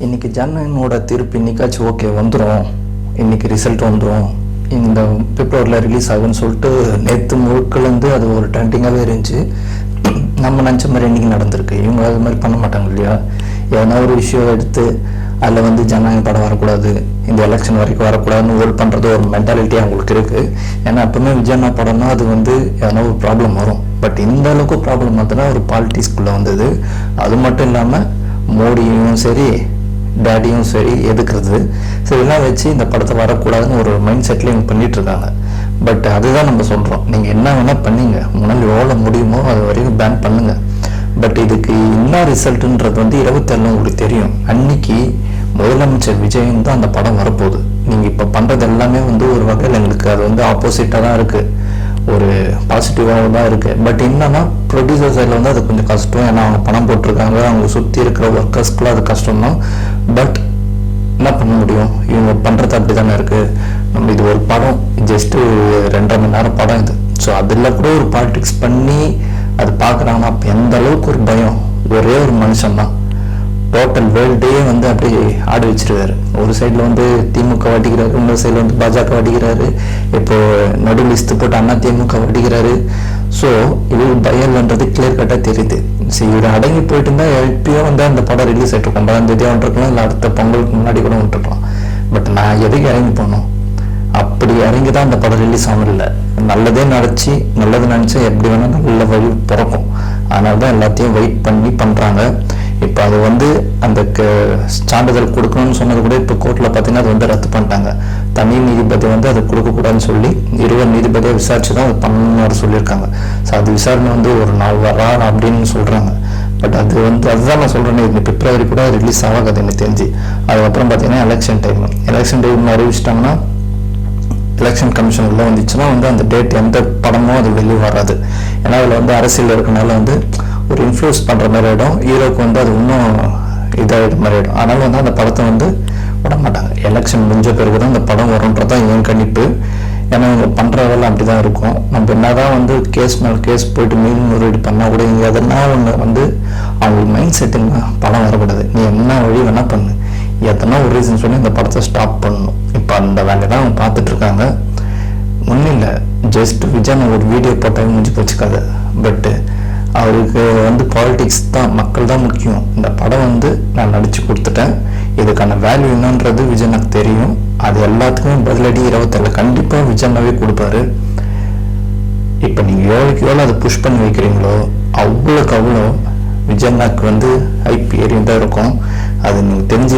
இன்றைக்கி ஜனனோட தீர்ப்பு இன்றைக்காச்சும் ஓகே வந்துடும், இன்றைக்கி ரிசல்ட் வந்துடும், இந்த பிப்ரவரியில் ரிலீஸ் ஆகுன்னு சொல்லிட்டு நேற்று முழுக்கலேருந்து அது ஒரு ட்ரெண்டிங்காகவே இருந்துச்சு. நம்ம நினச்ச மாதிரி இன்றைக்கி நடந்திருக்கு. இவங்க அது மாதிரி பண்ண மாட்டாங்க இல்லையா? எதனா ஒரு விஷயம் எடுத்து அதில் ஜனநாயக படம் வரக்கூடாது, இந்த எலெக்ஷன் வரைக்கும் வரக்கூடாதுன்னு ஹோல்ட் பண்ணுறது ஒரு மென்டாலிட்டி அவங்களுக்கு இருக்குது. ஏன்னா எப்பவுமே விஜயண்ணா படம்னா அது எதனா ஒரு ப்ராப்ளம் வரும். பட் இந்த அளவுக்கு ப்ராப்ளம் பார்த்தோன்னா ஒரு பாலிட்டிக்ஸ்குள்ளே வந்தது. அது மட்டும் இல்லாமல் மோடியும் சரி டேடியும் சரி எதுக்குறது, சரி எல்லாம் வச்சு இந்த படத்தை வரக்கூடாதுன்னு ஒரு மைண்ட் செட்டில் இவங்க பண்ணிகிட்ருக்காங்க. பட் அதுதான் நம்ம சொல்கிறோம், நீங்கள் என்ன வேணால் பண்ணிங்க, முன்னாள் எவ்வளோ முடியுமோ அது வரைக்கும் பேன் பண்ணுங்கள். பட் இதுக்கு என்ன ரிசல்ட்டுன்றது 27 உங்களுக்கு தெரியும். அன்னைக்கு முதலமைச்சர் விஜயன் தான் அந்த படம் வரப்போகுது. நீங்கள் இப்போ பண்ணுறது எல்லாமே ஒரு வகையில் எங்களுக்கு அது ஆப்போசிட்டாக தான் இருக்குது, ஒரு பாசிட்டிவாக தான் இருக்குது. பட் என்னன்னா ப்ரொடியூசர் சைடில் அது கொஞ்சம் கஷ்டம். ஏன்னா அவங்க பணம் போட்டிருக்காங்க, அவங்க சுற்றி இருக்கிற ஒர்க்கர்ஸ்க்குலாம் அது கஷ்டம் தான். பட் என்ன பண்ண முடியும், இவங்க பண்ணுறது அப்படி தானே இருக்குது. நம்ம இது ஒரு படம், ஜஸ்ட்டு 2.5 மணி நேரம் படம் இது. ஸோ அதில் கூட ஒரு பாலிடிக்ஸ் பண்ணி அது பார்க்குறாங்கன்னா அப்போ எந்த அளவுக்கு ஒரு பயம். ஒரே ஒரு மனுஷன் தான் டோட்டல் வேர்ல்டே அப்படியே ஆடி வச்சிருவாரு. ஒரு சைடில் திமுக வடிக்கிறாரு, இன்னொரு சைடில் பாஜக வடிக்கிறாரு, இப்போ நடுவில் லிஸ்ட் போட்டு அண்ணா திமுக வடிக்கிறாரு. ஸோ இது பயம்ன்றது கிளியர் கட்டாக தெரியுது. சரி, இவர் அடங்கி போயிட்டு இருந்தால் எப்பயும் அந்த படம் ரிலீஸ் ஆகிட்டு 9ஆம் தேதியாக வந்துருக்கலாம், இல்லை அடுத்த பொங்கலுக்கு முன்னாடி கூட வந்துருக்கலாம். பட் நான் எதுக்கு இறங்கி போனோம், அப்படி இறங்கி தான் அந்த படம் ரிலீஸ் ஆகணும். இல்லை நல்லதே நினச்சி நல்லது நினச்சா எப்படி வேணால் நல்ல வழி பிறக்கும். அதனால தான் எல்லாத்தையும் வெயிட் பண்ணி பண்ணுறாங்க. இப்போ அது அந்த சான்றிதழ் கொடுக்கணும்னு சொன்னது கூட இப்போ கோர்ட்டில் பார்த்தீங்கன்னா அது ரத்து பண்ணிட்டாங்க. தனி நீதிபதி அது கொடுக்கக்கூடாதுன்னு சொல்லி 20 நீதிபதியை விசாரிச்சு தான் அது பண்ணணும்னு சொல்லியிருக்காங்க. ஸோ அது விசாரணை ஒரு நாள் வரா அப்படின்னு சொல்கிறாங்க. பட் அது அதுதான் நான் சொல்கிறேன், இந்த பிப்ரவரி கூட ரிலீஸ் ஆகாது எனக்கு தெரிஞ்சு. அதுக்கப்புறம் பார்த்தீங்கன்னா எலெக்ஷன் டைம் அறிவிச்சிட்டாங்கன்னா எலெக்ஷன் கமிஷன் உள்ள வந்துச்சுன்னா அந்த டேட் எந்த படமும் அது வெளியே வராது. ஏன்னா அதில் அரசியல் இருக்கனால ஒரு இன்ஃப்ளூயன்ஸ் பண்ணுற மாதிரி ஆகிடும். ஹீரோக்கு அது இன்னும் இதாகிட மாதிரி ஆகிடும். அதனால் அந்த படத்தை விட மாட்டாங்க. எலெக்ஷன் முடிஞ்ச பிறகு தான் அந்த படம் வரும்ன்றது தான் என் கணிப்பு. ஏன்னா இவங்க பண்ணுற வேலை அப்படி தான் இருக்கும். நம்ம என்ன தான் கேஸ் மேலே கேஸ் போயிட்டு மேல்முறையீடு பண்ணால் கூட இங்கே எதனா ஒன்று அவங்களுக்கு மைண்ட் செட்டிங் படம் வரக்கூடாது. நீ என்ன வழி வேணால் பண்ணு, எத்தனா ஒரு ரீசன் சொல்லி இந்த படத்தை ஸ்டாப் பண்ணணும். இப்போ அந்த வேலையை தான் அவங்க பார்த்துட்ருக்காங்க. ஒன்றும் இல்லை, ஜஸ்ட் விஜய் ஒரு வீடியோ போட்டால் முடிஞ்சு போச்சுக்காது. பட்டு அவருக்கு பாலிடிக்ஸ் தான், மக்கள் தான் முக்கியம். இந்த படம் நான் நடித்து கொடுத்துட்டேன், இதுக்கான வேல்யூ என்னன்றது விஜய்னாக்கு தெரியும். அது எல்லாத்துக்குமே பதிலடி 27 கண்டிப்பாக விஜய்னாவே கொடுப்பாரு. இப்போ நீங்கள் எவ்வளோக்கு எவ்வளோ அதை புஷ் பண்ணி வைக்கிறீங்களோ அவ்வளோக்கு அவ்வளோ விஜய்னாக்கு ஹைப் ஏறி தான் இருக்கும். அது நீங்கள் தெரிஞ்சு